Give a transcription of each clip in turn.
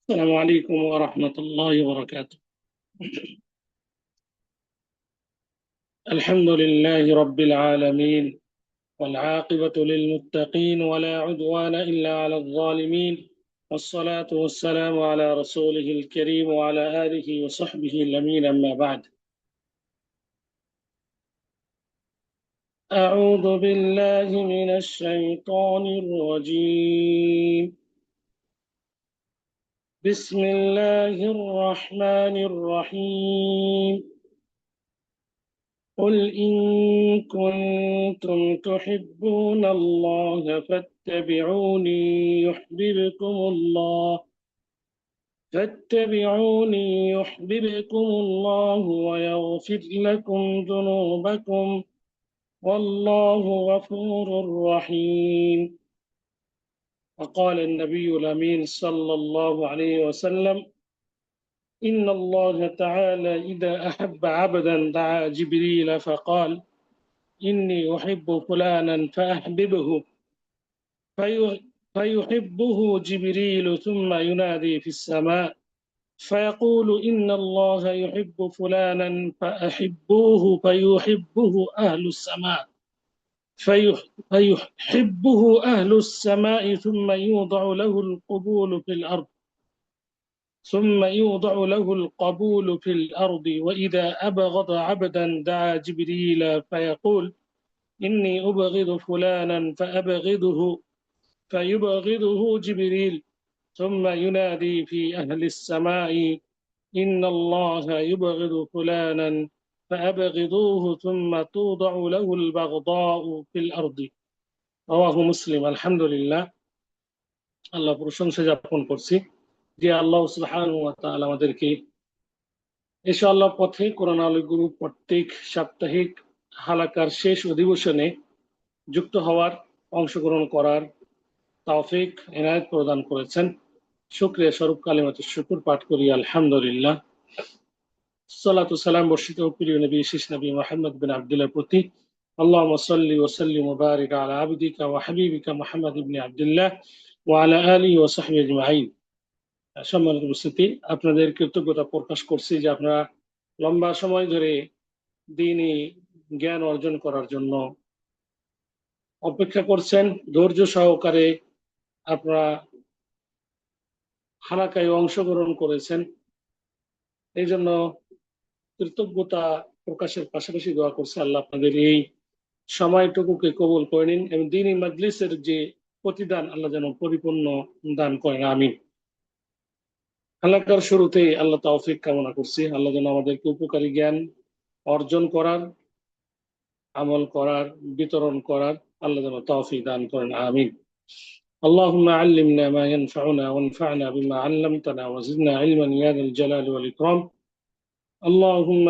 السلام عليكم ورحمة الله وبركاته. الحمد لله رب العالمين، والعاقبة للمتقين ولا عدوان إلا على الظالمين، والصلاة والسلام على رسوله الكريم وعلى آله وصحبه الأمين، أما بعد. أعوذ بالله من الشيطان الرجيم. بسم الله الرحمن الرحيم. قل إن كنتم تحبون الله فاتبعوني يحببكم الله ويغفر لكم ذنوبكم، والله غفور رحيم. وقال النبي الأمين صلى الله عليه وسلم: إن الله تعالى إذا أحب عبدا دعا جبريل فقال: إني أحب فلانا فأحببه، فيحبه جبريل ثم ينادي في السماء فيقول: إن الله يحب فلانا فأحبوه، فيحبه أهل السماء ثم يوضع له القبول في الأرض، وإذا أبغض عبدا دعا جبريل فيقول: إني أبغض فلانا فيبغضه جبريل ثم ينادي في أهل السماء: إن الله يبغض فلانا فأبغضوه ثم توضع له البغضاء في الأرض। رواه مسلم। আলহামদুলিল্লাহ, আল্লাহ প্রশংসা জ্ঞাপন করছি যে আল্লাহ সুবহানাহু ওয়া তাআলা আমাদেরকে ইনশাআল্লাহ পথে কোরআন আলো গুরু প্রত্যেক সাপ্তাহিক হালাকার শেষ অধিবেশনে যুক্ত হওয়ার, অংশগ্রহণ করার তৌফিক এনায়েত প্রদান করেছেন। শুকরিয়া স্বরূপ কালিমাতুশ শুকর পাঠ করি আলহামদুলিল্লাহ। সালাতু সালাম বর্ষিত প্রিয় নবী শেষ নবী মুহাম্মদ বিন আব্দুল্লাহ প্রতি। আল্লাহুম্মা সাল্লি ওয়া সাল্লিম ওয়া বারিক আলা আবদিকা ওয়া হাবিবিকা মুহাম্মদ ইবনে আব্দুল্লাহ ওয়া আলা আলিহি ওয়া সাহবিহি আজমাইন। সম্মানিত উপস্থিতি, আপনাদের কৃতজ্ঞতা প্রকাশ করছি যে আপনারা লম্বা সময় ধরে দ্বীনি জ্ঞান অর্জন করার জন্য অপেক্ষা করছেন। ধৈর্য সহকারে আপনারা হালাকায় অংশগ্রহণ করেছেন। এই জন্য কৃতজ্ঞতা প্রকাশের পাশাপাশি দোয়া করছে আল্লাহ আপনাদের এই সময়টুকুকে কবুল করে নিন এবং দ্বীনি মাজলিসের যে প্রতিদান আল্লাহ যেন পরিপূর্ণ দান করেন, আমিন। হালাকার শুরুতেই আল্লাহ তৌফিক কামনা করছি, আল্লাহ যেন আমাদেরকে উপকারী জ্ঞান অর্জন করার, আমল করার, বিতরণ করার আল্লাহ যেন তৌফিক দান করেন, আমিন। اللهم علمنا ما ينفعنا وانفعنا بما علمتنا وزدنا علما يا ذا الجلال والإكرام. اللهم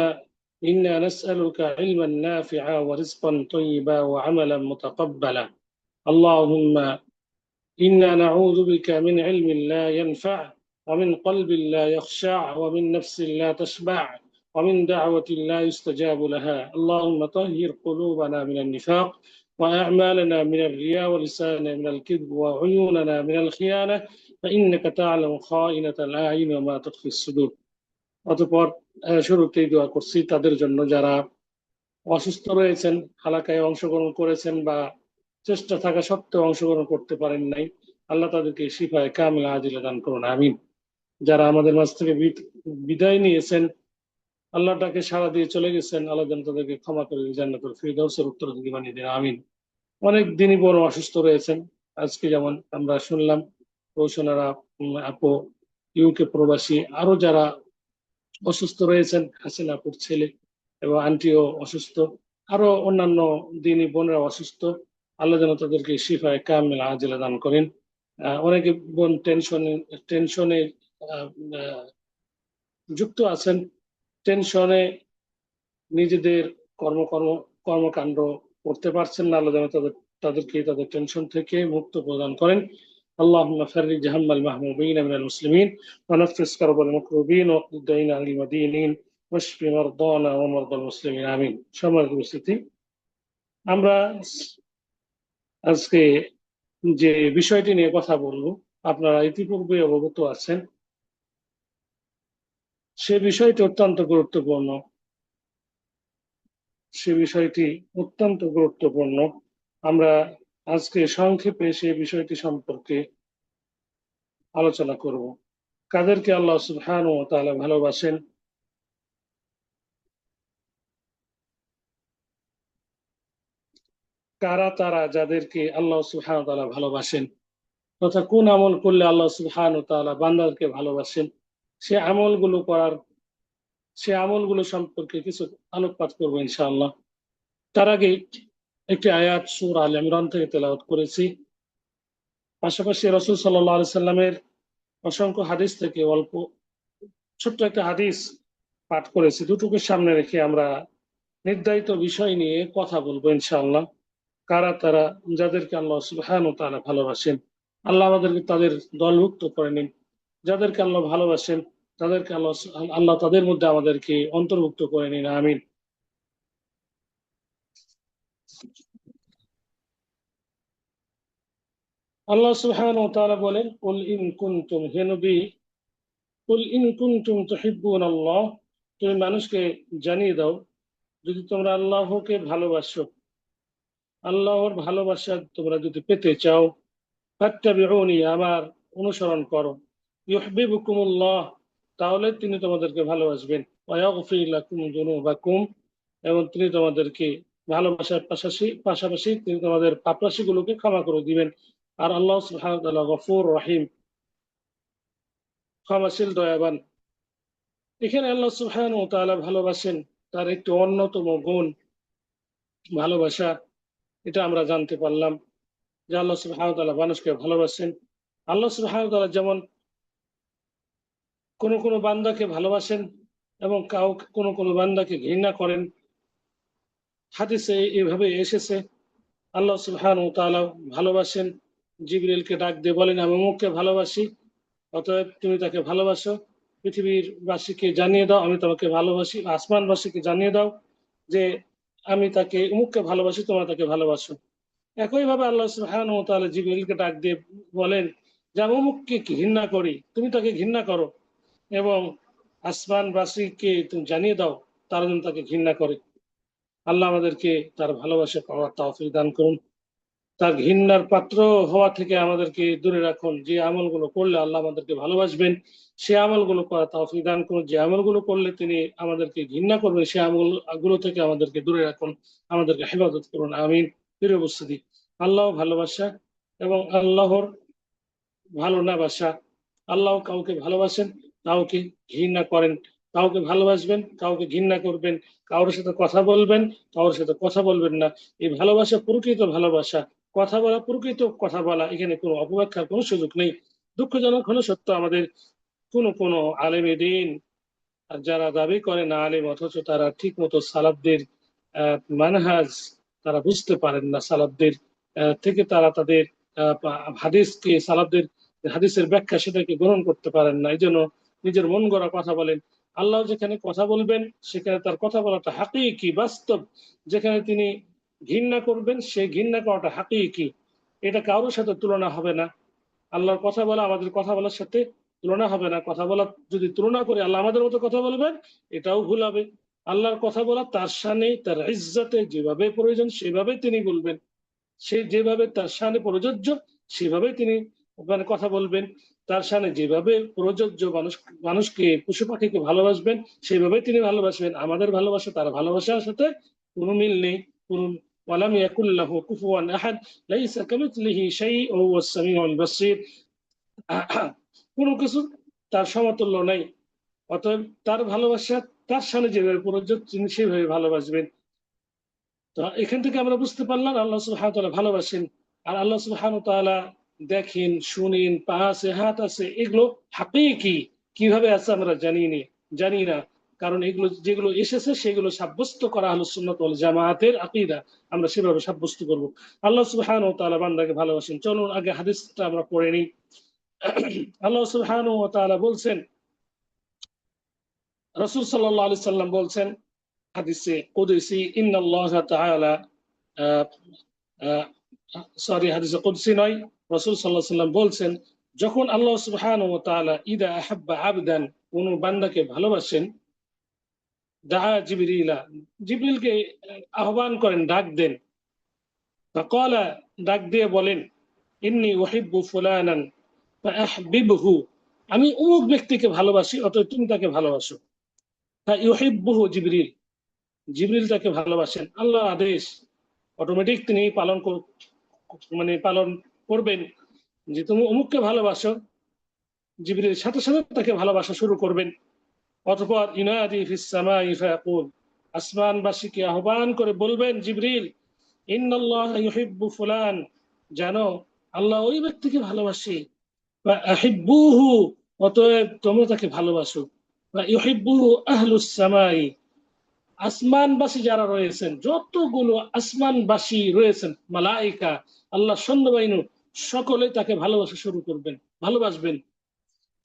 إنا نسألك علما نافعا ورزقا طيبا وعملا متقبلا. اللهم إنا نعوذ بك من علم لا ينفع، ومن قلب لا يخشع، ومن نفس لا تشبع، ومن دعوة لا يستجاب لها. اللهم طهر قلوبنا من النفاق، وأعمالنا من الرياء، ولساننا من الكذب، وعيوننا من الخيانة، فإنك تعلم خائنة الأعين وما تخفي الصدور. অতঃপর শুরুতেই দোয়া করছি তাদের জন্য যারা অসুস্থ রয়েছেন, হালাকায় অংশগ্রহণ করেছেন বা চেষ্টা থাকা সত্ত্বেও অংশগ্রহণ করতে পারেন নাই, আল্লাহ তাদেরকে শিফায়ে কামিলা আজিলা দান করুন, আমিন। যারা আমাদের মাঝ থেকে বিদায় নিয়েছেন, আল্লাহটাকে সাড়া দিয়ে চলে গেছেন, আল্লাহ যেন তাদেরকে ক্ষমা করে জান্নাতুল ফিরদাউসের উত্তরাধিকারী বানিয়ে দেন, আমিন। অনেক দিনই বড় অসুস্থ রয়েছেন। আজকে যেমন আমরা শুনলাম রৌশনারা আপু ইউকে প্রবাসী, আরো যারা অসুস্থ রয়েছেন, হাসিনাপুর ছেলে এবং আন্টিও অসুস্থ, আরো অন্যান্য দিনী বোনেরা অসুস্থ, আল্লাহ যেন তাদেরকে শিফায়ে কামিলা আজিলা দান করেন। অনেকে বোন টেনশনে যুক্ত আছেন, টেনশনে নিজেদের কর্মকাণ্ড করতে পারছেন না, আল্লাহ যেন তাদেরকে তাদের টেনশন থেকে মুক্ত প্রদান করেন। اللهم فرج هم المهمومين من المسلمين، ونفس كرب المكروبين، واقض الدين عن المدينين، واشف مرضانا ومرضى المسلمين، آمين. সম্মানিত উপস্থিতি, আমরা আজকে যে বিষয়টি নিয়ে কথা বলবো আপনারা ইতিপূর্বে অবগত আছেন সে বিষয়টি অত্যন্ত গুরুত্বপূর্ণ। সে বিষয়টি অত্যন্ত গুরুত্বপূর্ণ। আমরা আজকে সংক্ষেপে সে বিষয়টি সম্পর্কে আলোচনা করব। কাদেরকে আল্লাহ সুবহানাহু ওয়া তাআলা ভালোবাসেন? কারা তারা যাদেরকে আল্লাহ সুবহানাহু ওয়া তাআলা ভালোবাসেন, তথা কোন আমল করলে আল্লাহ সুবহানাহু ওয়া তাআলা বান্দাদেরকে ভালোবাসেন, সে আমলগুলো করার সে আমলগুলো সম্পর্কে কিছু আলোকপাত করবো ইনশাআল্লাহ। তার আগে একটি আয়াত সূরা আল ইমরান থেকে তেলাওয়াত করেছি। পাশাপাশি রাসূল সাল্লাল্লাহু আলাইহি সাল্লামের অসংখ্য হাদিস থেকে অল্প ছোট্ট একটা হাদিস পাঠ করেছি। দুটোকে সামনে রেখে আমরা নির্ধারিত বিষয় নিয়ে কথা বলবো ইনশাআল্লাহ। কারা তারা যাদেরকে আল্লাহ সুবহানাহু ওয়া তাআলা ভালোবাসেন, আল্লাহ আমাদেরকে তাদের দলভুক্ত করে নিন। যাদেরকে আল্লাহ ভালোবাসেন তাদেরকে আল্লাহ তাদের মধ্যে আমাদেরকে অন্তর্ভুক্ত করে নিন, আমিন। আল্লাহ সুবহানাহু ওয়া তাআলা বলেন, কুল ইন কুনতুম, হে নবী, কুল ইন কুনতুম তুহিব্বুনাল্লাহ, তুমি মানুষকে জানিয়ে দাও, যদি তোমরা আল্লাহকে ভালোবাসো, আল্লাহর ভালোবাসা তোমরা যদি পেতে চাও, ফাত্তাবিউনি, আমার অনুসরণ করো, ইউহিব্বুকুমুল্লাহ, তাহলে তিনি তোমাদেরকে ভালোবাসবেন, ওয়া ইয়াগফির লাকুম যুনুবাকুম, এবং তিনি তোমাদেরকে ভালোবাসার পাশাপাশি পাশাপাশি তিনি তোমাদের পাপরাশিগুলোকে ক্ষমা করে দিবেন। আর আল্লাহ সুবহানাহু ওয়া তাআলা গফুর রহিম, ক্ষমাশীল দয়াবান। এখানে আল্লাহ সুবহানাহু ওয়া তাআলা ভালোবাসেন, তার একটি অন্যতম গুণ ভালোবাসা। এটা আমরা জানতে পারলাম যে আল্লাহ সুবহানাহু ওয়া তাআলা মানুষকে ভালোবাসেন। আল্লাহ সুবহানাহু ওয়া তাআলা যেমন কোন কোন বান্দাকে ভালোবাসেন এবং কোন কোন বান্দাকে ঘৃণা করেন, হাদিসে এভাবে এসেছে। আল্লাহ সুবহানাহু ওয়া তাআলা ভালোবাসেন, জিবরিলকে ডাক দিয়ে বলেন, আমি অমুককে ভালোবাসি, অতএব তুমি তাকে ভালোবাসো। পৃথিবীর বাসীকে জানিয়ে দাও আমি তোমাকে ভালোবাসি, আসমানবাসীকে জানিয়ে দাও যে আমি তাকে অমুককে ভালোবাসি, তোমরা তাকে ভালোবাসো। একইভাবে আল্লাহ সুবহানাহু ওয়া তাআলা জিবরিলকে ডাক দিয়ে বলেন যে আমি অমুককে ঘৃণা করি, তুমি তাকে ঘৃণা করো, এবং আসমানবাসীকে তুমি জানিয়ে দাও তারা যেন তাকে ঘৃণা করে। আল্লাহ আমাদেরকে তার ভালোবাসা পাওয়ার তৌফিক দান করুন। তার ঘৃণার পাত্র হওয়া থেকে আমাদেরকে দূরে রাখুন। যে আমলগুলো করলে আল্লাহ আমাদেরকে ভালোবাসবেন সে আমলগুলো করা তৌফিক দান করুন। যে আমলগুলো করলে তিনি আমাদেরকে ঘৃণা করবেন সে আমলগুলো থেকে আমাদেরকে দূরে রাখুন, আমাদেরকে হেফাজত করুন, আমিন। প্রিয় উপস্থিতি, আল্লাহ ভালোবাসা এবং আল্লাহর ভালো না বাসা। আল্লাহ কাউকে ভালোবাসেন, কাউকে ঘৃণা করেন, কাউকে ভালোবাসবেন, কাউকে ঘৃণা করবেন, কারোর সাথে কথা বলবেন, কারোর সাথে কথা বলবেন না। এই ভালোবাসা প্রকৃত ভালোবাসা। কথা বলা, প্রকৃত কথা বলা, এখানে কোনো অপব্যাখ্যার কোনো সুযোগ নেই। দুঃখজনক হলো সত্য, আমাদের কোনো কোনো আলেমে দিন যারা দাবি করে না আলেম, অথচ তারা ঠিক মতো সালাফদের মানহাজ তারা বুঝতে পারেন না। সালাফদের থেকে তারা তাদের হাদিসকে, সালাফদের হাদিসের ব্যাখ্যা সেটাকে গ্রহণ করতে পারেন না। এই জন্য নিজের মন গড়া কথা বলেন। আল্লাহ যেখানে কথা বলবেন সেখানে তার কথা বলাটা হাকিকি, বাস্তব। যেখানে তিনি ঘৃণা করবেন সেই ঘৃণা করাটা হাকিকি, এটা কারোর সাথে তুলনা হবে না। আল্লাহর কথা বলা আমাদের কথা বলার সাথে তুলনা হবে না। কথা বলা যদি তুলনা করে আল্লাহ আমাদের মতো কথা বলবেন, এটাও ভুল হবে। আল্লাহর কথা বলা তার শানে, তার ইজ্জতে যেভাবে প্রয়োজন সেভাবে তিনি বলবেন। সে যেভাবে তার শানে প্রযোজ্য সেভাবে তিনি ওখানে কথা বলবেন। তার শানে যেভাবে প্রযোজ্য, মানুষকে, পশু পাখিকে ভালোবাসবেন সেভাবে তিনি ভালোবাসবেন। আমাদের ভালোবাসা তার ভালোবাসার সাথে কোনো মিল নেই, কোনো ওয়ালাম ইয়াকুল্লাহু কুফুয়ান আহাদ, লাইসা কামিথলিহি শাইউন ওয়া হুয়াস সামিউল বাসীর। কোনো কিছু তার সমতুল্য নাই। অতএব তার ভালোবাসা তার সামনে যেভাবে প্রযোজ্য তিনি সেভাবে ভালোবাসবেন। তো এখান থেকে আমরা বুঝতে পারলাম আল্লাহ সুবহানাহু ওয়া তাআলা ভালোবাসেন। আর আল্লাহ সুবহানাহু ওয়া তাআলা দেখেন, শুনেন, পা আছে, হাত আছে, এগুলো হাকিকি কিভাবে আছে আমরা জানি না। কারণ এগুলো যেগুলো এসেছে সেগুলো সাব্যস্ত করা আহলুস সুন্নাত ওয়াল জামাআতের আকীদা, আমরা সেভাবে সাব্যস্ত করব। আল্লাহ সুবহানাহু ওয়া তাআলা বান্দাকে ভালোবাসেন। চলুন আগে হাদিসটা আমরা পড়ে নিই। আল্লাহ সুবহানাহু ওয়া তাআলা বলছেন, রাসূল সাল্লাল্লাহু আলাইহি সাল্লাম বলছেন হাদিসে কুদসি, ইন্নাল্লাহ তাআলা, সরি হাদিসে কুদসি নয়, রাসূল সাল্লাল্লাহু আলাইহি সাল্লাম বলছেন, যখন আল্লাহ সুবহানাহু ওয়া তাআলা ইদা আহাব্বা আবদান, কোন বান্দাকে ভালোবাসেন, দাআ জিবরিলা, জিবরিলকে আহ্বান করেন, ডাক দেন। ফাকালা, ডাক দিয়ে বলেন, ইন্নী উহিব্বু ফুলানান ফাআহবিবহু, আমি অমুক ব্যক্তিকে ভালোবাসি, অতএব তুমি তাকে ভালোবাসো। ফাইউহিব্বুহু জিবরিল, জিবরিল তাকে ভালোবাসেন। আল্লাহর আদেশ, অটোমেটিক তিনি পালন করবেন যে তুমি অমুককে ভালোবাসো। জিবরিল সাথে সাথে তাকে ভালোবাসা শুরু করবেন। অতঃপর ইনাদি ফিস সামাই ফায়াকুল, আসমানবাসীকে আহ্বান করে বলবেন জিবরিল, ইন্নাল্লাহা ইউহিব্বু ফুলান, জানো আল্লাহ ওই ব্যক্তিকে ভালোবাসে। বা আহিব্বুহু, অতএব তোমরা তাকে ভালোবাসো। বা ইউহিব্বুহু আহলুস সামাই, আসমানবাসী যারা রয়েছেন, যতগুলো আসমানবাসী রয়েছেন, মালাইকা, আল্লাহ সৈন্যবাহিনী, সকলে তাকে ভালোবাসা শুরু করবেন, ভালোবাসবেন।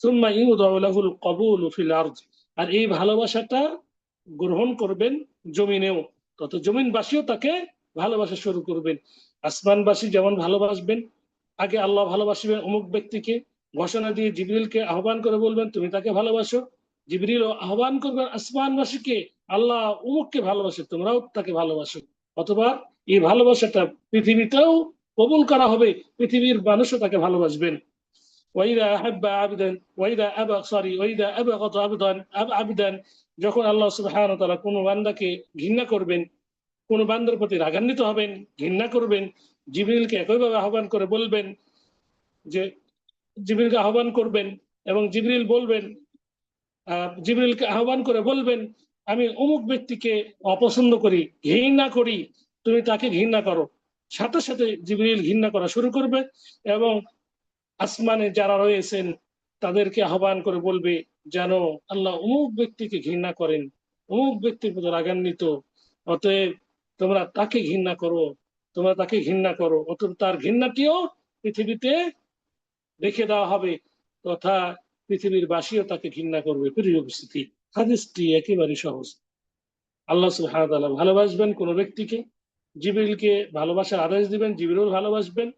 সুম্মা ইউদাউ লাহুল কবুল ফিল আরদ, আর এই ভালোবাসাটা গ্রহণ করবেন জমিনেও, তত জমিনবাসীও তাকে ভালোবাসা শুরু করবেন। আসমানবাসী যেমন ভালোবাসবেন, আগে আল্লাহ ভালোবাসবেন অমুক ব্যক্তিকে, ঘোষণা দিয়ে জিবরিলকে আহ্বান করে বলবেন তুমি তাকে ভালোবাসো। জিবরিল আহ্বান করবেন আসমানবাসীকে, আল্লাহ অমুককে ভালোবাসে, তোমরাও তাকে ভালোবাসো। অথবা এই ভালোবাসাটা পৃথিবীতেও কবুল করা হবে, পৃথিবীর মানুষও তাকে ভালোবাসবেন। ওয়াইদা আহাব্বা আবদান ওয়াইদা আবা সরি ওয়াইদা আবগাত আবদান, যখন আল্লাহ সুবহানাহু ওয়া তাআলা কোনো বান্দাকে ঘৃণা করবেন, কোন বান্দার প্রতি রাগান্বিত হবেন, ঘৃণা করবেন, জিবরিলকে একইভাবে আহ্বান করে বলবেন যে, জিবরিলকে আহ্বান করবেন এবং জিবরিল বলবেন, জিবরিলকে আহ্বান করে বলবেন আমি অমুক ব্যক্তিকে অপছন্দ করি, ঘৃণা করি, তুমি তাকে ঘৃণা করো। সাথে সাথে জিবরিল ঘৃণা করা শুরু করবে এবং আসমানে যারা রয়েছেন তাদেরকে আহ্বান করে বলবে, জানো আল্লাহ অমুক ব্যক্তিকে ঘৃণা করেন, অমুক ব্যক্তির প্রতি রাগান্বিত, অতএব তোমরা তাকে ঘৃণা করো, তোমরা তাকে ঘৃণা করো। অতএব তার ঘৃণাটিও পৃথিবীতে রেখে দেওয়া হবে, তথা পৃথিবীর বাসীও তাকে ঘৃণা করবে। প্রিয় উপস্থিতি, হাদিসটি একেবারে সহজ। আল্লাহ সুবহানাহু ওয়া তাআলা ভালোবাসবেন কোন ব্যক্তিকে, জিবরিলকে ভালোবাসার আদেশ দিবেন, জিবরিল ভালোবাসবেন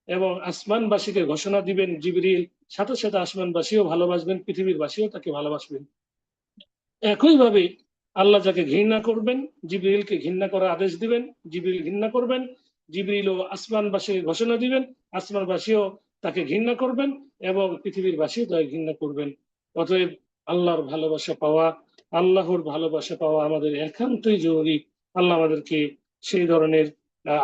এবং আসমানবাসীকে ঘোষণা দিবেন জিবরিল, সাথে সাথে আসমানবাসীও ভালোবাসবেন, পৃথিবীর বাসীও তাকে ভালোবাসবেন। একইভাবে আল্লাহ যাকে ঘৃণা করবেন, জিবরিলকে ঘৃণা করার আদেশ দিবেন, জিবরিল ঘৃণা করবেন, জিবরিল ও আসমানবাসীকে ঘোষণা দিবেন, আসমানবাসীও তাকে ঘৃণা করবেন এবং পৃথিবীর বাসীও তাকে ঘৃণা করবেন। অতএব আল্লাহর ভালোবাসা পাওয়া, আল্লাহর ভালোবাসা পাওয়া আমাদের একান্তই জরুরি। আল্লাহ আমাদেরকে সেই ধরনের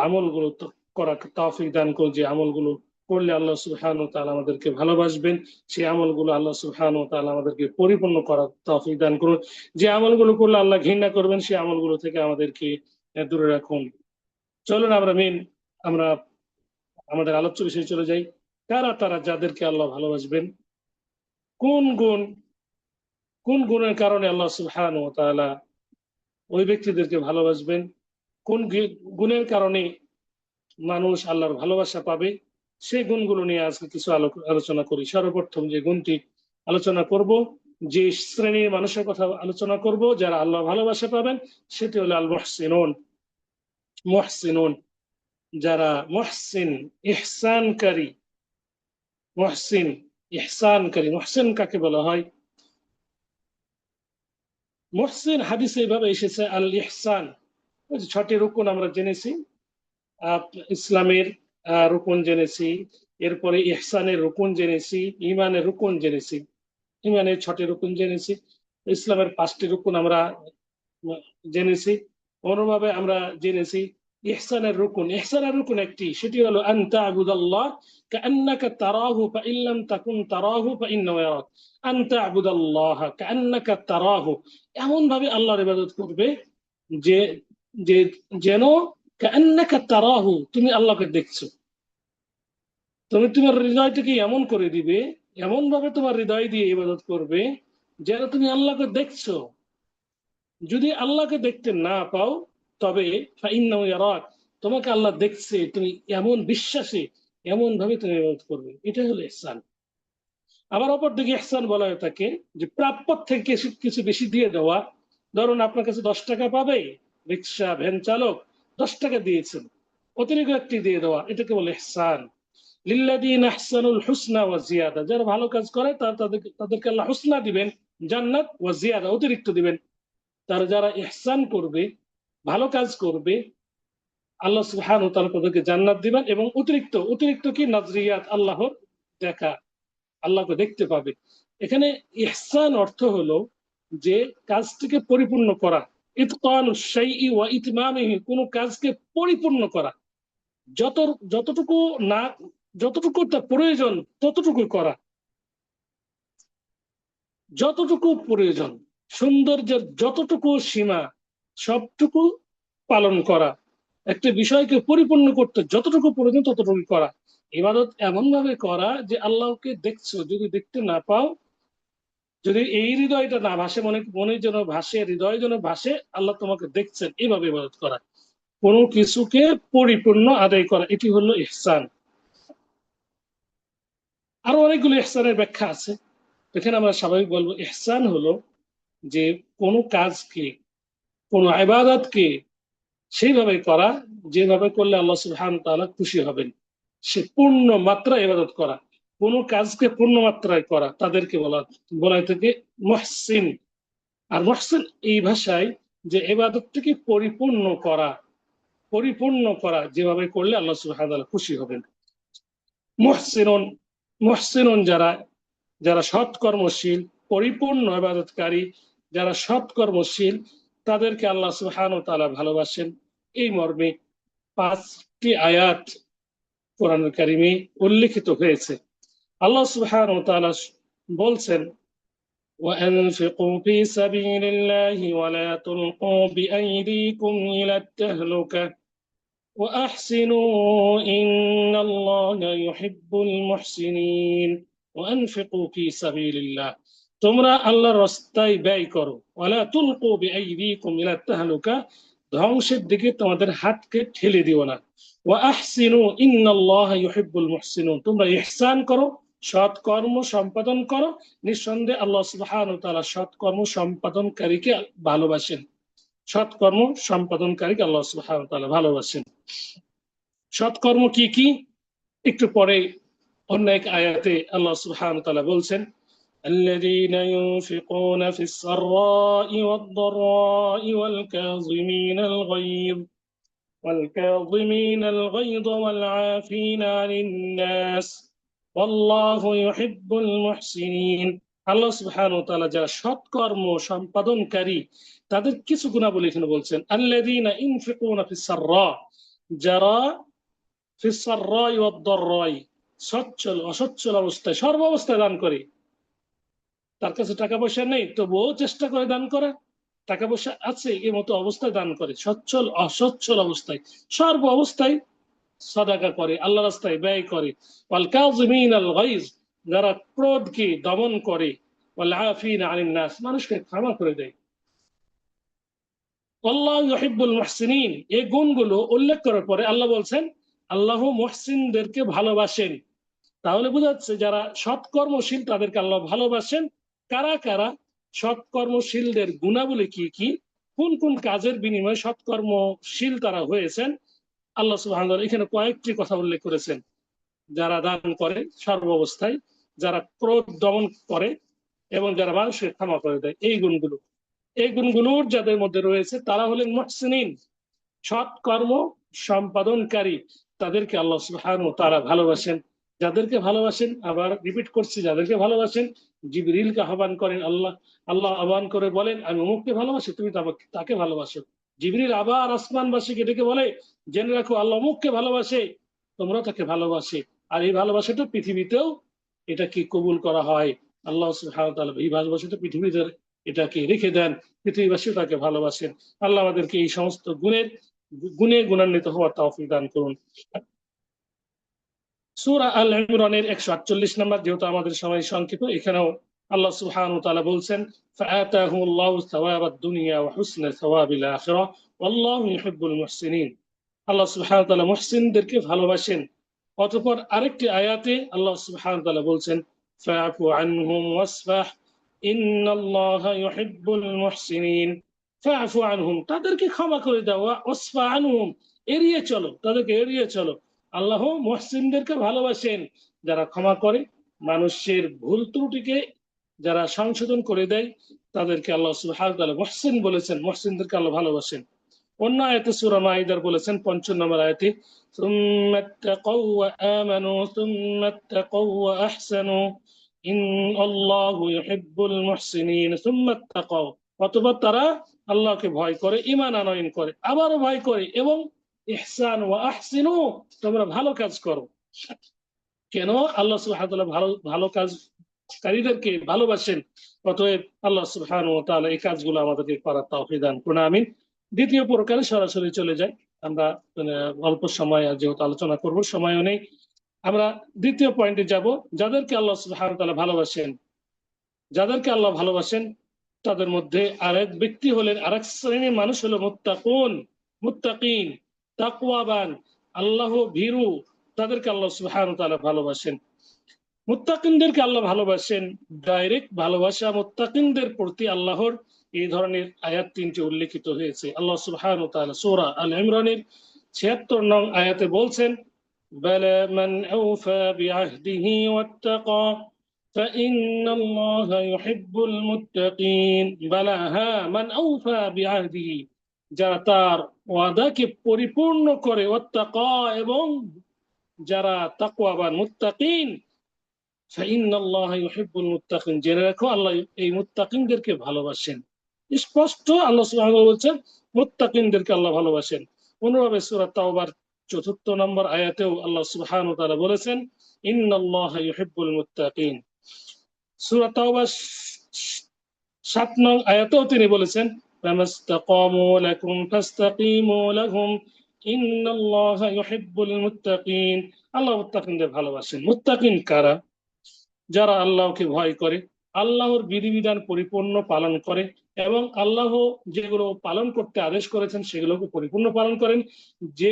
আমলগুলো করা তৌফিক দান করুন, যে আমলগুলো করলে আল্লাহ সুবহানাহু ওয়া তাআলা আমাদেরকে ভালোবাসবেন, সেই আমলগুলো আল্লাহ সুবহানাহু ওয়া তাআলা আমাদেরকে পরিপূর্ণ করার তৌফিক দান করুন। যে আমলগুলো করলে আল্লাহ ঘৃণা করবেন, সেই আমলগুলো থেকে আমাদেরকে দূরে রাখুন। চলুন আমরা আমাদের আলোচ্য বিষয়ে চলে যাই। কারা তারা যাদেরকে আল্লাহ ভালোবাসবেন, কোন গুণ, কোন গুণের কারণে আল্লাহ সুবহানাহু ওয়া তাআলা ওই ব্যক্তিদেরকে ভালোবাসবেন, কোন গুণের কারণে মানুষ আল্লাহর ভালোবাসা পাবে, সেই গুণগুলো নিয়ে আজকে কিছু আলোচনা করি। সর্বপ্রথম যে গুণটি আলোচনা করব, যে শ্রেণীর মানুষের কথা আলোচনা করব যারা আল্লাহ ভালোবাসা পাবেন, সেটি হলো আল মুহসিনুন। মুহসিনুন, যারা মুহসিন, ইহসানকারী। মুহসিন, ইহসানকারী। মুহসিন কাকে বলা হয়? মুহসিন হাদিসে এভাবে এসেছে, আল ইহসান, ছটি রুকুন আমরা জেনেছি, ইসলামের রুকুন জেনেছি, এরপরে ইহসানের রুকুন জেনেছি, ইমানের রুকুন জেনেছি, ইমানের 6টি রুকুন জেনেছি, ইসলামের 5টি রুকুন আমরা জেনেছি। অনুভাবে আমরা জেনেছি ইহসানের রুকুন, ইহসানের রুকুন একটি, সেটি হলো আন তা'বুদাল্লাহ কাআন্নাকা তারাহু ফাইন লাম তাকুন তারাহু ফাইন্নাহু ইয়ারাক। আন তা'বুদাল্লাহ কাআন্নাকা তারাহু, এমন ভাবে আল্লাহর ইবাদত করবে যে যে যেন কাআন্নাকা তারাহু, তুমি আল্লাহকে দেখছো। তুমি তোমার হৃদয়টাকে এমন করে দিবে, এমন ভাবে তোমার হৃদয় দিয়ে ইবাদত করবে যেন তুমি আল্লাহকে দেখছো। যদি আল্লাহকে দেখতে না পাও, তবে ফাইন্নাহু ইয়ারাক, তোমাকে আল্লাহ দেখছে, তুমি এমন বিশ্বাসে, এমন ভাবে তুমি ইবাদত করবে। এটা হলো ইহসান। আবার অপর দিকে ইহসান বলা হয় তাকে যে প্রাপ্য থেকে কিছু বেশি দিয়ে দেওয়া। ধরুন আপনার কাছে 10 টাকা পাবে, রিক্সা ভ্যান চালক 10 টাকা দিয়েছেন, অতিরিক্ত একটি দিয়ে দেওয়া, এটাকে বলে ইহসান। লিল্লাযীনা আহসানুল হুসনা ওয়া জিয়াদা, যারা ভালো কাজ করে তাদেরকে আল্লাহ হুসনা দিবেন জান্নাত ওয়া জিয়াদা, অতিরিক্ত দিবেন। তারা যারা ইহসান করবে, ভালো কাজ করবে, আল্লাহ সুবহানাহু ওয়া তাআলা তাদেরকে জান্নাত দিবেন এবং অতিরিক্ত, অতিরিক্ত কি নাজরিয়াত, আল্লাহর দেখা, আল্লাহকে দেখতে পাবে। এখানে ইহসান অর্থ হলো যে কাজটিকে পরিপূর্ণ করা, ইতকানুশ শাইই ওয়া ইতমামিহি, কোন কাজকে পরিপূর্ণ করা, যত যতটুকু না, যতটুকু তার প্রয়োজন ততটুকু করা, যতটুকু প্রয়োজন, সৌন্দর্যের যতটুকু সীমা সবটুকু পালন করা, একটা বিষয়কে পরিপূর্ণ করতে যতটুকু প্রয়োজন ততটুকু করা। ইবাদত এমন ভাবে করা যে আল্লাহকে দেখছো, যদি দেখতে না পাও, যদি এই হৃদয়টা না ভাসে, মনের যেন ভাসে, হৃদয় যেন ভাসে আল্লাহ তোমাকে দেখছেন, এইভাবে ইবাদত করা, কোনো কিছুকে পরিপূর্ণ আদায় করা, এটি হলো ইহসান। আরো অনেকগুলো ইহসানের ব্যাখ্যা আছে, এখানে আমরা স্বাভাবিক বলবো ইহসান হলো যে কোনো কাজকে, কোনো ইবাদতকে সেইভাবে করা যেভাবে করলে আল্লাহ সুবহানাহু ওয়া তাআলা খুশি হবেন, সে পূর্ণ মাত্রা ইবাদত করা, কোনো কাজকে পূর্ণ মাত্রায় করা, তাদেরকে বলা থেকে মুহসিন। আর মুহসিন এই ভাষায় যে ইবাদতটিকে পরিপূর্ণ করা, পরিপূর্ণ করা যেভাবে করলে আল্লাহ সুবহানাহু ওয়া তাআলা খুশি হবেন। মুহসিনুন, মুহসিনুন যারা, যারা সৎকর্মশীল, পরিপূর্ণ ইবাদতকারী, যারা সৎকর্মশীল, তাদেরকে আল্লাহ সুবহানাহু ওয়া তাআলা ভালোবাসেন। এই মর্মে 5টি আয়াত কোরআনুল কারীমে উল্লেখিত হয়েছে। আল্লাহ সুবহানাহু ওয়া তাআলা বলছেন, وأنفقوا في سبيل الله ولا تلقوا بأيديكم إلى التهلكة وأحسنوا إن الله يحب المحسنين وأنفقوا في سبيل الله, তোমরা আল্লাহর রাস্তায় ব্যয় করো, ওয়ালা তুলকু বিআইদিকুম ইলা তাহলুকা, ধ্বংসের দিকে তোমাদের হাতকে ঠেলে দিও না, ওয়া আহসিনু ইন্নাল্লাহা ইউহিব্বুল মুহসিনুন, তোমরা ইহসান করো, সৎকর্ম সম্পাদন করো, নিঃসন্দেহে আল্লাহ সুবহানাহু ওয়া তাআলা সৎকর্ম সম্পাদনকারীকে ভালোবাসেন, সৎকর্ম সম্পাদনকারীকে আল্লাহ সুবহানাহু ওয়া তাআলা ভালোবাসেন। সৎকর্ম কি কি একটু পরে অন্য এক আয়াতে আল্লাহ সুবহানাহু ওয়া তাআলা বলছেন, الذين ينفقون في السراء والضراء والكاظمين الغيظ والعافين عن الناس والله يحب المحسنين। আল্লাহ সুবহানাহু ওয়া তাআলা যারা সৎকর্ম সম্পাদনকারী তাদের কিছু গুণাবলী এখানে বলছেন, আল্লাযীনা ইনফিকুনা ফিস সাররা, যারা ফিস সাররাই ওয়াদ দাররাই, সচ্ছল অসচ্ছল অবস্থায় সর্বাবস্থায় দান করে। তার কাছে টাকা পয়সা নেই তবুও চেষ্টা করে দান করা, টাকা পয়সা আছে এই মতো অবস্থায় দান করে, সচ্ছল অসচ্ছল অবস্থায় সর্ব অবস্থায় সাদাকা করে, আল্লাহ রাস্তায় ব্যয় করে। ওয়াল কাযিমিন আল গাইজ, যারা ক্রোধকে দমন করে, ওয়াল আফিনা আনিন নাস, মানুষকে ক্ষমা করে দেয়। আল্লাহ ইউহিব্বুল মুহসিনিন, এই গুণগুলো উল্লেখ করার পরে আল্লাহ বলছেন আল্লাহ মুহসিনদেরকে ভালোবাসেন। তাহলে বোঝা যাচ্ছে যারা সৎকর্মশীল তাদেরকে আল্লাহ ভালোবাসেন। কারা কারা সৎকর্মশীলদের গুণাবলী কি কি, কোন কোন কাজের বিনিময়ে সৎকর্মশীল তারা হয়েছেন, আল্লাহ সুবহানাহু ওয়া তাআলা এখানে কয়েকটি কথা উল্লেখ করেছেন। যারা দান করে সর্বাবস্থায়, যারা ক্রোধ দমন করে এবং যারা মানুষকে ক্ষমা করে দেয়, এই গুণগুলো, এই গুণগুলোর যাদের মধ্যে রয়েছে তারা হলেন মুহসিনিন, সৎকর্ম সম্পাদনকারী, তাদেরকে আল্লাহ সুবহানাহু ওয়া তাআলা ভালোবাসেন। যাদেরকে ভালোবাসেন, আবার রিপিট করছি, যাদেরকে ভালোবাসেন, জিবরিলকে আহ্বান করেন, আল্লাহ আহ্বান করে বলেন আমি অমুককে ভালোবাসি, তুমি তাকে ভালোবাসো। জিবরিল আবার আসমানবাসীকে ডেকে বলে জেনে রাখো আল্লাহ অমুককে ভালোবাসে, তোমরা তাকে ভালোবাসে। আর এই ভালোবাসাটা পৃথিবীতেও এটাকে কবুল করা হয়। আল্লাহ সুবহানাহু ওয়া তাআলা এই ভালোবাসাটা পৃথিবীতে এটাকে রেখে দেন, পৃথিবীবাসীও তাকে ভালোবাসেন। আল্লাহ আমাদেরকে এই সমস্ত গুণে গুণান্বিত হওয়ার তৌফিক দান করুন। সূরা আল ইমরানের 148 নম্বর, যেহেতু আমাদের সময় সংক্ষিপ্ত, এখানেও আল্লাহ সুবহানাহু ওয়া তাআলা বলছেন ফাআতাহুমুল্লাহু সাওয়াবাদ দুনিয়া ওয়া হুসনা সাওয়াবিল আখিরাহ ওয়াল্লাহু ইউহিব্বুল মুহসিনিন। আল্লাহ সুবহানাহু ওয়া তাআলা মুহসিনদেরকে ভালোবাসেন। অতঃপর আরেকটি আয়াতে আল্লাহ সুবহানাহু ওয়া তাআলা বলছেন ফাআফু আনহুম ওয়াসফাহ ইন্নাল্লাহা ইউহিব্বুল মুহসিনিন। ফাআফু আনহুম, তাদেরকে ক্ষমা করে দাও, ওয়াসফা আনহুম, এড়িয়ে চলো, তাদেরকে এড়িয়ে চলো। আল্লাহ মুহসিনদেরকে ভালোবাসেন, যারা ক্ষমা করে, মানুষের ভুল ত্রুটিকে যারা সংশোধন করে দেয় তাদেরকে আল্লাহ সুবহানাহু ওয়া তাআলা মুহসিন বলেছেন, মুহসিনদেরকে আল্লাহ ভালোবাসেন। অন্য আয়াতে সূরা মাইদার বলেছেন ৫৫ নম্বর আয়াতে সুম্মাত্তাকাউ ওয়া আমানু সুম্মাত্তাকাউ ওয়া আহসানু ইন্নাল্লাহু ইউহিব্বুল মুহসিনিন। সুম্মাত্তাকাউ, অতঃপর তারা আল্লাহকে ভয় করে, ঈমান আনয়ন করে, আবারও ভয় করে, এবং ইহসান ওয়া আহসিনু, তোমরা ভালো কাজ করো। কেন? আল্লাহ সুবহানাহু ওয়া তাআলা ভালো ভালো কাজকারীদেরকে ভালোবাসেন। অতএব আল্লাহ সুবহানাহু ওয়া তাআলা এই কাজগুলো আমাদেরকে করার তৌফিক দান করুন, আমিন। দ্বিতীয় প্রকারে সরাসরি চলে যাই আমরা, অল্প সময় যেহেতু আলোচনা করব, সময়ও নেই। আমরা দ্বিতীয় পয়েন্টে যাব, যাদেরকে আল্লাহ সুবহানাহু ওয়া তাআলা ভালোবাসেন, যাদেরকে আল্লাহ ভালোবাসেন তাদের মধ্যে আরেক ব্যক্তি হলেন, আরেক শ্রেণীর মানুষ হলো মুত্তাকুন, মুত্তাকিন, তাকওয়াবান, আল্লাহ ভীরু। তাদেরকে আল্লাহ সুবহানাহু ওয়া তাআলা ভালোবাসেন। মুত্তাকিনদেরকে আল্লাহ ভালোবাসেন, ডাইরেক্ট ভালোবাসা মুত্তাকিনদের প্রতি আল্লাহর এই ধরনের আয়াত 3টি উল্লেখিত হয়েছে। আল্লাহ সুবহানাহু ওয়া তাআলা সূরা আল ইমরানের ৭৬ নং আয়াতে বলছেন, বালা মান আওফা বিআহদিহি ওয়াত্তাকা ফাইন্নাল্লাহা ইউহিব্বুল মুত্তাকিন। বালা, হ্যাঁ, মান আওফা বিআহদিহি, যারা তার ওয়াদাকে পরিপূর্ণ করে, ওয়াত্তাকা, এবং যারা তাকওয়াবান, মুত্তাকিন, ফাইন্নাল্লাহা ইউহিব্বুল মুত্তাকিন, জেনে রাখো আল্লাহ এই মুত্তাকিনদেরকে ভালোবাসেন। স্পষ্ট আল্লাহ সুবহানাহু ওয়া তাআলা বলছেন মুত্তাকিনদেরকে আল্লাহ ভালোবাসেন। অনুরূপে সূরা তাওবার ৪ নম্বর আয়াতেও আল্লাহ সুবহানাহু ওয়া তাআলা বলেছেন ইন্নাল্লাহা ইউহিব্বুল মুত্তাকিন। সূরা তাওবার ৭ নং আয়াতেও তিনি বলেছেন ফামাসতাকামু লাকুম ফাস্তাকিমু লাহুম ইন্নাল্লাহা ইউহিব্বুল মুত্তাকিন। আল্লাহ মুত্তাকিনদের ভালোবাসেন। মুত্তাকিন কারা? যারা আল্লাহকে ভয় করে, আল্লাহর বিধিবিধান পরিপূর্ণ পালন করে, এবং আল্লাহ যেগুলো পালন করতে আদেশ করেছেন সেগুলোকে পরিপূর্ণ পালন করেন, যে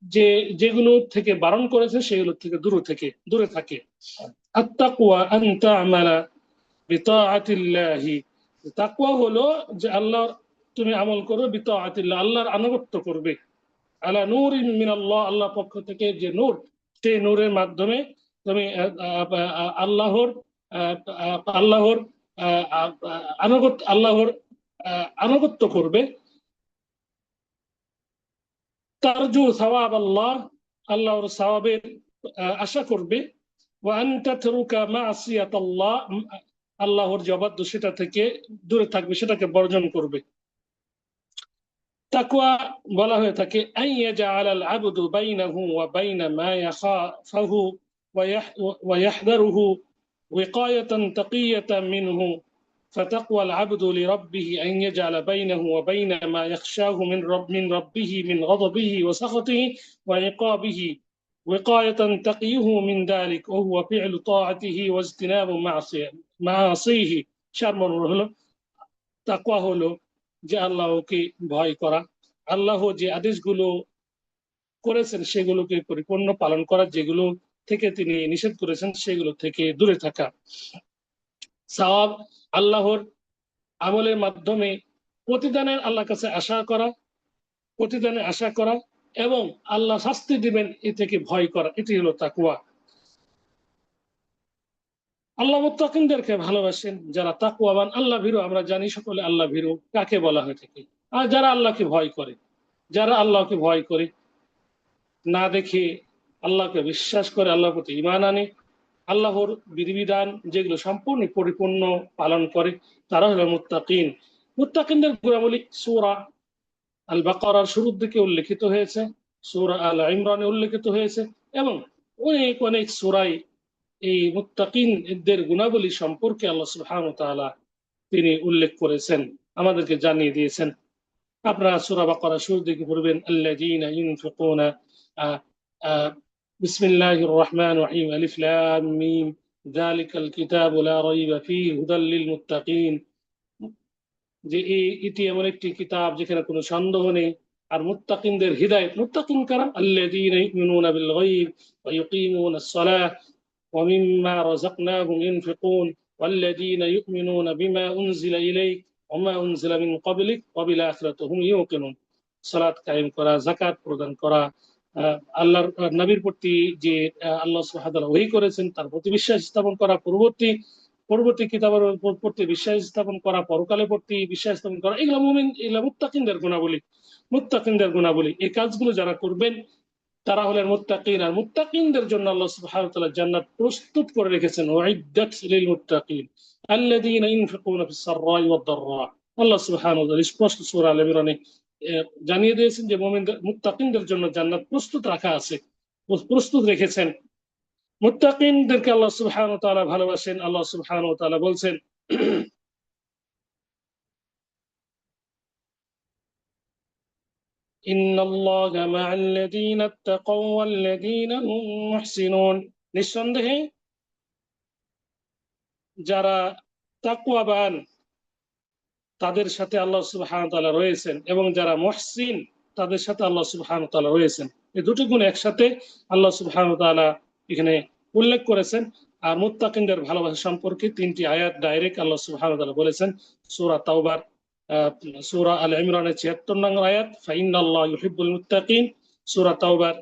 যে যেগুলো থেকে বারণ করেছেন সেগুলো থেকে দূরে থাকে। আত-তাকওয়া আন তা'মালা বিতাআতিল্লাহি, তাকওয়া হলো যে আল্লাহর তুমি আমল করবে, বিতাআতিল্লাহ, আল্লাহর আনুগত্য করবে, আলা নূরিন মিনাল্লাহ, আল্লাহর পক্ষ থেকে যে নূর, সেই নূরের মাধ্যমে তুমি আল্লাহর আল্লাহর আনুগত্য করবে। তারজু সাওয়াব আল্লাহ, আল্লাহর সওয়াবের আশা করবে। ওয়া আন তাতরুকা মাসিয়াতাল্লাহ, আল্লাহর যে অবাধ্য সেটা থেকে দূরে থাকবে, সেটাকে বর্জন করবে। তাকওয়া বলা হয়ে থাকে আইয়াজআলাল আবদু বাইনাহু ওয়া বাইনা মা ইয়াখাফুহু ওয়া ইয়াহদারুহু ওয়াকায়াতান তাকিয়াতান মিনহু। فتقوى العبد لربه أن يجعل بينه وبين ما يخشاه من ربه من غضبه وسخطه وعقابه وقاية تقيه من ذلك وهو فعل طاعته واجتناب معاصيه। শারমন হলো তাকওয়া হলো যে আল্লাহকে ভয় করা, আল্লাহ যে আদেশগুলো করেছেন সেগুলোকে পরিপূর্ণ পালন করা, যেগুলো থেকে তিনি নিষেধ করেছেন সেগুলো থেকে দূরে থাকা। সওয়াব, আল্লাহর আমলের মাধ্যমে প্রতিদানের আল্লাহর কাছে আশা করা, এবং আল্লাহ শাস্তি দিবেন এ থেকে ভয় করা, এটি হলো তাকওয়া। আল্লাহ মুত্তাকিনদেরকে ভালোবাসেন, যারা তাকওয়াবান, আল্লাহ ভীরু। আমরা জানি সকলে আল্লাহ ভীরু কাকে বলা হয়ে থাকে, আর যারা আল্লাহকে ভয় করে, যারা আল্লাহকে ভয় করে, না দেখে আল্লাহকে বিশ্বাস করে, আল্লাহর প্রতি ঈমান আনে, আল্লাহর বিধিবিধান যেগুলো সম্পূর্ণ পরিপূর্ণ পালন করে, তারা হলো মুত্তাকিন। মুত্তাকিনদের গুণাবলী সূরা আল বাকারার শুরুর দিকে উল্লেখিত হয়েছে, সূরা আল ইমরানে উল্লেখিত হয়েছে, এবং অনেক অনেক সূরায় এই মুত্তাকিনদের গুণাবলী সম্পর্কে আল্লাহ সুবহানাহু ওয়া তাআলা তিনি উল্লেখ করেছেন, আমাদেরকে জানিয়ে দিয়েছেন। আপনারা সূরা বাকারা শুরুর দিকে পড়বেন আল্লাযীনা ইউনফিকুনা বিসমিল্লাহির রহমানির রহিম আলিফ লাম মিম যালিকাল কিতাবু লা রাইবা ফীহি হুদাল লিল মুত্তাকিন। যে এটি এমন একটি কিতাব যেখানে কোনো সন্দেহ নেই, আর মুত্তাকিনদের হিদায়াত। মুত্তাকিন কারা? আল্লাযীনা ইউমিনুনা বিল গায়ব ওয়া ইউকিমুনাস সালাহ ওয়া মিম্মা রাযাকনাহুম ইউনফিকুন ওয়াল্লাযীনা ইউমিনুনা বিমা উনজিলা ইলাইক ওয়া মা উনজিলা মিন ক্বাবলিক ওয়া বিল আখিরাতি হুম ইউকিনুন। সালাত কায়েম করা, যাকাত প্রদান করা, আল্লাহর নবীর প্রতি যে আল্লাহ সুবহানাহু ওয়া তাআলা ওহী করেছেন তার প্রতি বিশ্বাস স্থাপন করা, পূর্ববর্তী পরবর্তী কিতাবের উপর প্রতি বিশ্বাস স্থাপন করা, পরকালে প্রতি বিশ্বাস স্থাপন করা, এগুলো মুমিন, এগুলো মুত্তাকিনদের গুণাবলী। মুত্তাকিনদের গুণাবলী, এই কাজগুলো যারা করবেন তারা হলেন মুত্তাকিন। আর মুত্তাকিনদের জন্য আল্লাহ সুবহানাহু ওয়া তাআলা জান্নাত প্রস্তুত করে রেখেছেন, উইদ্দাত লিল মুত্তাকিন আল্লাযীনা ইউনফিকুনা ফিস সাররাই ওয়াদ দাররা। আল্লাহ সুবহানাহু ওয়া তাআলা স্পষ্ট সূরা আল ইমরানে জানিয়ে দিয়েছেন যে মুমিনদের, মুত্তাকিনদের জন্য জান্নাত প্রস্তুত রাখা আছে, প্রস্তুত রেখেছেন। মুত্তাকিনদেরকে আল্লাহ সুবহানাহু ওয়া তাআলা ভালোবাসেন। আল্লাহ সুবহানাহু ওয়া তাআলা বলছেন ইন্নাল্লাহা মা'আল্লাযীনা ইত্তাকাও ওয়াল্লাযীনা হুম মুহসিনুন। নিঃসন্দেহে যারা তাকওয়াবান তাদের সাথে আল্লাহ সুবহানাহু ওয়া তাআলা রয়েছেন, এবং যারা মুহসিন তাদের সাথে আল্লাহ সুবহানাহু ওয়া তাআলা রয়েছেন। এই দুটো গুণ একসাথে আল্লাহ সুবহানাহু ওয়া তাআলা এখানে উল্লেখ করেছেন। আর মুত্তাকিনদের ভালোবাসা সম্পর্কে 3টি আয়াত ডাইরেক্ট আল্লাহ সুবহানাহু ওয়া তাআলা বলেছেন। সূরা তাওবার, সূরা আল ইমরানের ৭৬ নং আয়াত, ফাইন্নাল্লাহা ইউহিব্বুল মুত্তাকিন। সূরা তাওবার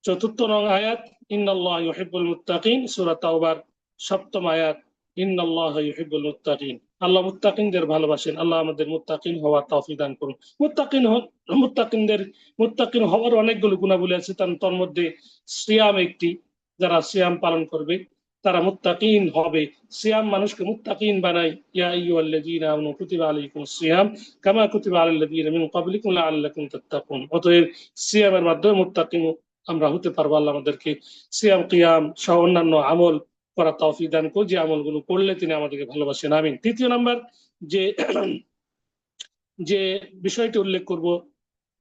৪ নং আয়াত, ইন্নাল্লাহা ইউহিব্বুল মুত্তাকিন। সূরা তাওবার ৭ম আয়াত, ইন্নাল্লাহা ইউহিব্বুল মুত্তাকিন। আল্লাহ মুত্তাকিনদের ভালোবাসেন। আল্লাহ আমাদের মুত্তাকিন হওয়ার তৌফিক দান করুন। মুত্তাকিন হওয়ার অনেকগুলো গুণাবলী আছে, তার মধ্যে সিয়াম একটি। যারা সিয়াম পালন করবে তারা মুত্তাকিন হবে। সিয়াম মানুষকে মুত্তাকিন বানায়। ইয়া আইয়ুহাল্লাযীনা আমানু কুতিবা আলাইকুমুস সিয়াম কামা কুতিবা আলাল লাযীনা মিন ক্বাবলিকুম লাআল্লাকুম তাত্তাকুন। অতএব সিয়ামের মাধ্যমে মুত্তাকিন আমরা হতে পারবো। আল্লাহ আমাদেরকে সিয়াম, কিয়াম সহ অন্যান্য আমল করা তৌফিক দান করুন, যে আমলগুলো করলে তিনি আমাদেরকে ভালোবাসেন। আমিন। তৃতীয় নাম্বার যে যে বিষয়টি উল্লেখ করব,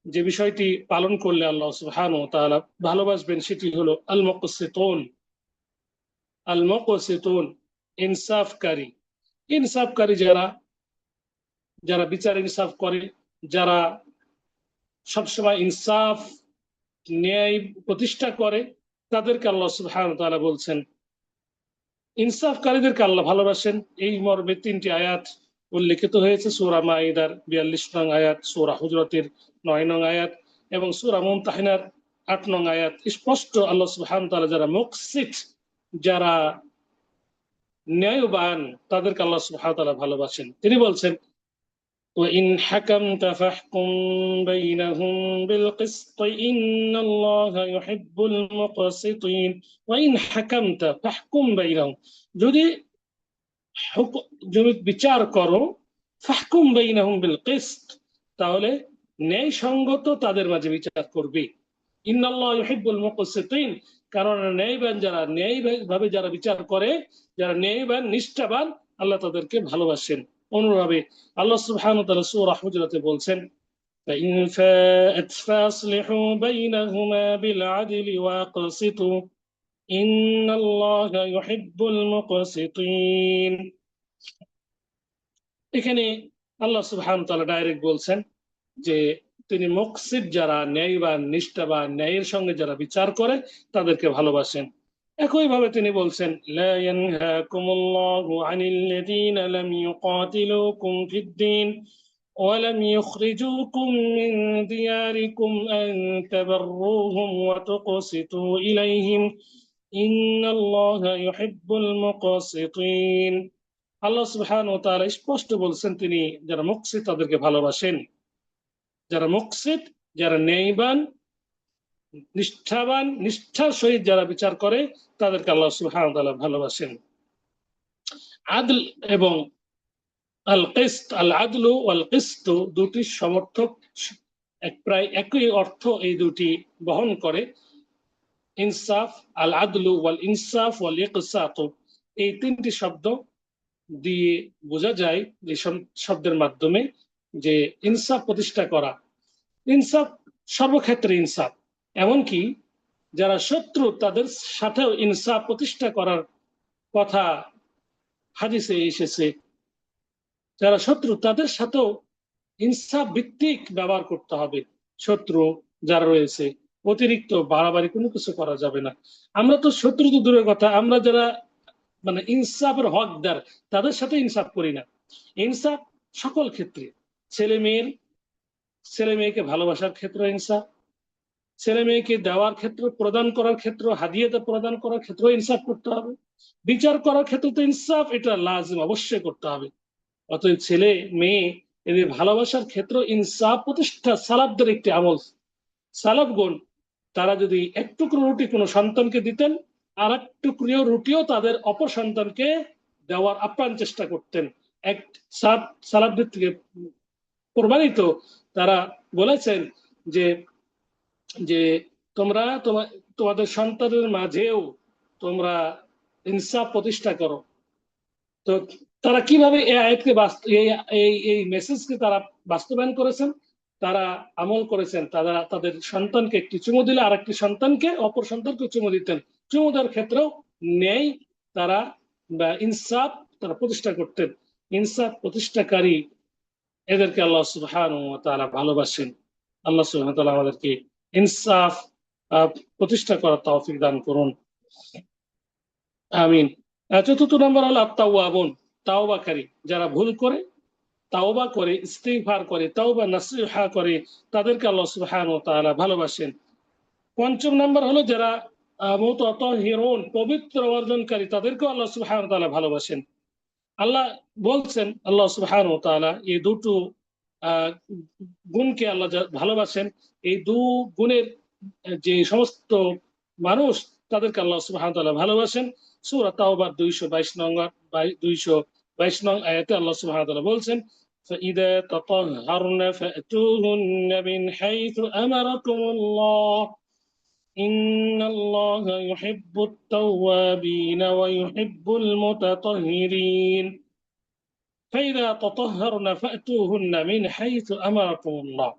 যে বিষয়টি পালন করলে আল্লাহ সুবহানাহু ওয়া তাআলা ভালোবাসবেন, সেটি হলো আল মুকসিতুন। আল মুকসিতুন, ইনসাফকারী। ইনসাফকারী যারা, যারা বিচার ইনসাফ করে, যারা সবসময় ইনসাফ, ন্যায় প্রতিষ্ঠা করে, তাদেরকে আল্লাহ সুবহানাহু ওয়া তাআলা বলছেন ইনসাফকারীদেরকে আল্লাহ ভালোবাসেন। এই মর্মে 3টি আয়াত উল্লেখিত হয়েছে। সূরা মাইদার 42 নং আয়াত, সূরা হুজরাতের 9 নং আয়াত এবং সূরা মুমতাহিনার 8 নং আয়াত। স্পষ্ট আল্লাহ সুবহানাহু ওয়া তাআলা যারা মুকসিত, যারা ন্যায়বান, তাদেরকে আল্লাহ সুবহানাহু ওয়া তাআলা ভালোবাসেন। তিনি বলছেন وإن حكمت فاحكم بينهم بالقسط إن الله يحب المقسطين وإن حكمت فاحكم بينهم। যদি বিচার করো, ফাহকুম বাইনাহুম বিল কিসত, তাহলে ন্যায়সঙ্গত তাদের মাঝে বিচার করবে। ইন্নাল্লাহা ইউহিব্বুল মুকসিতিন, কারণ ন্যায়বান যারা, ন্যায়ভাবে যারা বিচার করে, যারা ন্যায়বান, নিষ্ঠাবান, আল্লাহ তাদেরকে ভালোবাসেন। অনুরূপে আল্লাহ সুবহানাহু ওয়া তাআলা সূরা হুজরাতে বলছেন فإن فاءت فأصلحوا بينهما بالعدل وأقسطوا إن الله يحب المقسطين। এখানে আল্লাহ সুবহানাহু ওয়া তাআলা ডাইরেক্ট বলছেন যে তিনি মুকসিত, যারা ন্যায়বান, নিষ্ঠাবান, ন্যায়ের সঙ্গে যারা বিচার করে, তাদেরকে ভালোবাসেন। একইভাবে তিনি বলছেন লা ইয়ানহাকুমুল্লাহু আনিল লাযীনা লাম ইউকাতিলুকুম ফিদ-দীন ওয়া লাম ইখরিজুকুম মিন দিয়ারিকুম আন তাবাররুহুম ওয়া তুকসিতু ইলাইহিম ইন্নাল্লাহা ইউহিব্বুল মুকসিতিন। আল্লাহ সুবহানাহু ওয়া তাআলা স্পষ্ট বলছেন তিনি যারা মুকসিত তাদেরকে ভালোবাসেন। যারা মুকসিত, যারা ন্যায়বান, নিষ্ঠাবান, নিষ্ঠার সহিত যারা বিচার করে, তাদেরকে আল্লাহ সুবহানাহু ওয়া তাআলা ভালোবাসেন। আদল এবং আল কিসত, আল আদলু ওয়াল কিসত, দুটি সমর্থক, প্রায় একই অর্থ এই দুটি বহন করে। ইনসাফ, আল আদলু ওয়াল ইনসাফ ওয়াল ইকসাত, এই 3টি শব্দ দিয়ে বোঝা যায়, এই শব্দের মাধ্যমে, যে ইনসাফ প্রতিষ্ঠা করা। ইনসাফ সর্বক্ষেত্রে ইনসাফ, এমনকি যারা শত্রু তাদের সাথেও ইনসাফ প্রতিষ্ঠা করার কথা হাদিসে এসেছে। যারা শত্রু তাদের সাথেও ইনসাফ ভিত্তিক ব্যবহার করতে হবে। শত্রু যারা রয়েছে, অতিরিক্ত বাড়াবাড়ি কোনো কিছু করা যাবে না। আমরা তো শত্রু তো দূরের কথা, আমরা যারা মানে ইনসাফের হকদার, তাদের সাথে ইনসাফ করি না। ইনসাফ সকল ক্ষেত্রে, ছেলে মেয়েকে ভালোবাসার ক্ষেত্রে ইনসাফ, ছেলে মেয়েকে দেওয়ার ক্ষেত্রে, প্রদান করার ক্ষেত্রে, হাদিয়াতে প্রদান করার ক্ষেত্রে ইনসাফ করতে হবে। বিচার করার ক্ষেত্রে তো ইনসাফ এটা লাজিম, অবশ্যই করতে হবে। অতএব ছেলে মেয়ে এদের ভালোবাসার ক্ষেত্রে ইনসাফ প্রতিষ্ঠা সালাফদের একটি আমল। সালাফগণ তারা যদি এক টুকরো রুটি কোনো সন্তানকে দিতেন, আর এক টুকরো রুটিও তাদের অপর সন্তানকে দেওয়ার আপ্রাণ চেষ্টা করতেন। এক সালাফদের থেকে প্রমাণিত, তারা বলেছেন যে যে তোমরা তোমাদের সন্তানের মাঝেও তোমরা ইনসাফ প্রতিষ্ঠা করো। তো তারা কিভাবে এই আয়াতকে এই মেসেজকে তারা বাস্তবায়ন করেছেন, তারা আমল করেছেন। তারা তাদের সন্তানকে একটি চুমু দিলে আর একটি সন্তানকে, অপর সন্তানকে চুমু দিতেন। চুমু দেওয়ার ক্ষেত্রেও ন্যায় তারা বা ইনসাফ তারা প্রতিষ্ঠা করতেন। ইনসাফ প্রতিষ্ঠাকারী এদেরকে আল্লাহ সুবহানাহু ওয়া তাআলা ভালোবাসেন। আল্লাহ সুবহানাহু ওয়া তাআলা আমাদেরকে ইনসাফ প্রতিষ্ঠা করার তৌফিক দান করুন, আমিন। চতুর্থ নম্বর হলো আত-তাওয়াবুন, তাওবাকারী। যারা ভুল করে, তাওবা করে, ইস্তিগফার করে, তাওবা নাসিহা করে, তাদেরকে আল্লাহ সুবহানাহু ওয়া তাআলা ভালোবাসেন। পঞ্চম নম্বর হলো যারা মুতাতাহহিরুন, পবিত্র অর্জনকারী, তাদেরকেও আল্লাহ সুবহানাহু ওয়া তাআলা ভালোবাসেন। আল্লাহ বলছেন, আল্লাহ সুবহানাহু ওয়া তাআলা এই দুটো গুণকে আল্লাহ ভালোবাসেন। এই দু গুণের যে সমস্ত মানুষ, তাদেরকে আল্লাহ সুবহানাহু ওয়া তাআলা ভালোবাসেন। সূরা তাওবার 222 নং আয়াতে আল্লাহ সুবহানাহু ওয়া তাআলা বলছেন, فإذا تطهرن فأتوهن من حيث أمركم الله إن الله يحب التوابين ويحب المتطهرين فإذا تطهرن فأتوهن من حيث أمركم الله।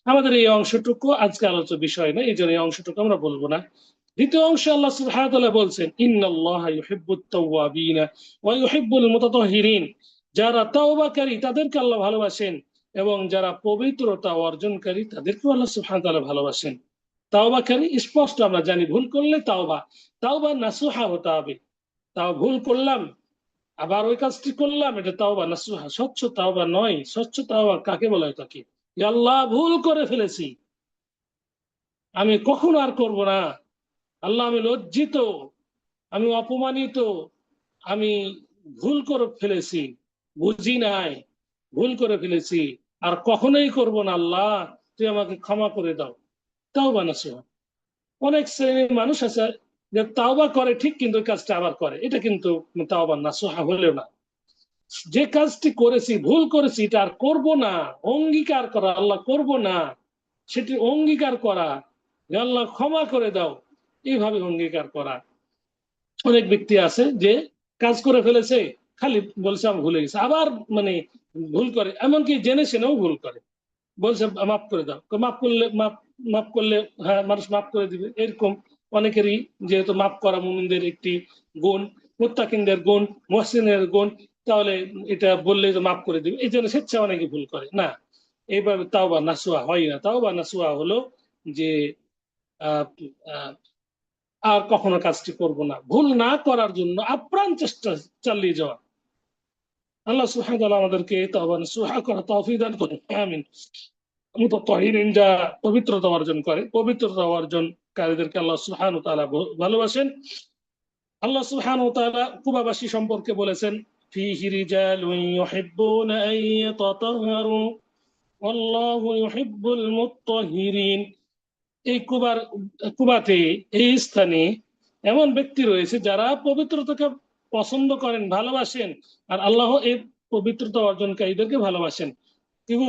আমাদের এই অংশটুকু আজকে আলোচ্য বিষয় না, এই জন্য এই অংশটুকু আমরা বলবো না। দ্বিতীয় অংশে আল্লাহ সুবহানাহু ওয়া তাআলা বলছেন, ইন্নাল্লাহা ইউহিব্বুত তাওয়াবিনা ওয়া ইউহিব্বুল মুতাতাহহিরিন। যারা তাওবাকারী তাদেরকে আল্লাহ ভালোবাসেন, এবং যারা পবিত্রতা অর্জনকারী তাদেরকেও আল্লাহ সুবহানাহু ওয়া তাআলা ভালোবাসেন। তাওবাকারী স্পষ্ট আমরা জানি, ভুল করলে তাওবা নাসুহা হতে হবে। তাও ভুল করলাম, আবার ওই কাজটি করলাম, এটা তাওবা নাসুহা, স্বচ্ছ তাওবা নয়। স্বচ্ছ তাওবা কাকে বলা হয়? তাকে, আল্লাহ ভুল করে ফেলেছি, আমি কখনো আর করব না। আল্লাহ, আমি লজ্জিত, আমি অপমানিত, আমি ভুল করে ফেলেছি, বুঝি নাই, ভুল করে ফেলেছি, আর কখনোই করব না। আল্লাহ, তুই আমাকে ক্ষমা করে দাও। তাওবা নাসুহা। অনেক শ্রেণীর মানুষ আছে যে তাওবা করে ঠিক, কিন্তু ওই কাজটা আবার করে, এটা কিন্তু তাওবা নাসুহা হলেও না। যে কাজটি করেছি, ভুল করেছি, এটা আর করব না, অঙ্গীকার করা, আল্লাহ করব না, সেটি অঙ্গীকার করা, আল্লাহ ক্ষমা করে দাও, এইভাবে অঙ্গীকার করা। অনেক ব্যক্তি আছে যে কাজ করে ফেলেছে, খালি বলছে আমি ভুলে গেছি, আবার মানে ভুল করে, এমনকি জেনে শুনেও ভুল করে, বলছে মাফ করে দাও। মাফ করলে হ্যাঁ, মানুষ মাফ করে দিবে, এরকম অনেকেরই যেহেতু মাফ করা মুমিনদের একটি গুণ, মুত্তাকিনদের গুণ, মুহসিনের গুণ, তাহলে এটা বললে তো মাফ করে দিবে, এই জন্য স্বেচ্ছা অনেকে ভুল করে না। এইভাবে তাওবা নাসুহা হয় না। তাওবা নাসুহা হলো যে আহ আহ আর কখনো কাজটি করব না, ভুল না করার জন্য আপ্রাণ চেষ্টা চালিয়ে যাওয়া। আল্লাহ সুবহানাহু ওয়া তাআলা আমাদেরকে তাওবা নাসুহা করা তৌফিক দান করুন, আমিন। মুতাতাহহিরিন, যা পবিত্রতা অর্জন করে, পবিত্রতা অর্জনকারীদেরকে আল্লাহ সুবহানাহু ওয়া তাআলা ভালোবাসেন। আল্লাহ সুবহানাহু ওয়া তাআলা কুবাবাসী সম্পর্কে বলেছেন, ফীহি রিজালুন ইউহিব্বুনা আন ইয়াতাতাহহারু ওয়াল্লাহু ইউহিব্বুল মুত্তাহহিরিন। এই কুবাতে, এই স্থানে এমন ব্যক্তি রয়েছে যারা পবিত্রতাকে পছন্দ করেন, ভালোবাসেন, আর আল্লাহ এই পবিত্রতা অর্জনকারীদেরকে ভালোবাসেন।